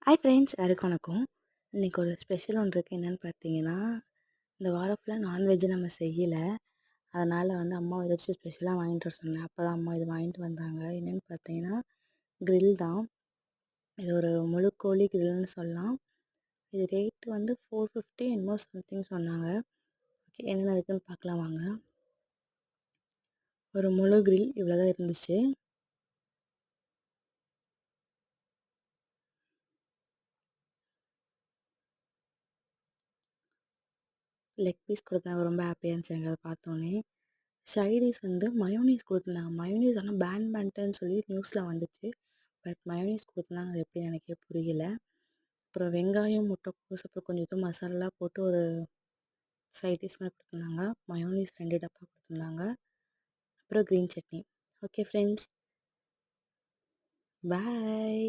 Hi friends, எல்லாருக்கும் வணக்கம். இன்றைக்கி ஒரு ஸ்பெஷல் ஒன்று இருக்குது. என்னென்னு பார்த்தீங்கன்னா, இந்த வாரம் ஃபுல்லாக நான்வெஜ்ஜு நம்ம செய்யலை. அதனால் அம்மாவை ஏதாச்சும் ஸ்பெஷலாக வாங்கிட்டு வர சொன்னேன். அப்போ தான் அம்மா இது வாங்கிட்டு வந்தாங்க. என்னென்னு பார்த்தீங்கன்னா, கிரில் தான். இது ஒரு முழு கோழி கிரில்னு சொல்லலாம். இது ரேட்டு 450 என்னமோ சம்திங் சொன்னாங்க. ஓகே, என்னென்ன இருக்குதுன்னு பார்க்கலாம் வாங்க. ஒரு முழு கிரில் இவ்வளோ தான் இருந்துச்சு. லெக் பீஸ் கொடுத்தாங்க. ரொம்ப ஹாப்பியாக இருந்துச்சு எனக்கு அதை பார்த்தோன்னே. சைடிஸ் மயோனீஸ் கொடுத்துருந்தாங்க. மயோனீஸ் ஆனால் பேன் சொல்லி நியூஸில் வந்துச்சு. பட் மயோனீஸ் கொடுத்துருந்தாங்க. அது எப்படின்னு எனக்கே புரியல. அப்புறம் வெங்காயம், முட்டைக்கோஸ், அப்புறம் கொஞ்சம் மசாலா போட்டு ஒரு சைடிஸ் மாதிரி கொடுத்துருந்தாங்க. மயோனீஸ் 2 டப்பா கொடுத்துருந்தாங்க. அப்புறம் க்ரீன் சட்னி. ஓகே ஃப்ரெண்ட்ஸ், பாய்.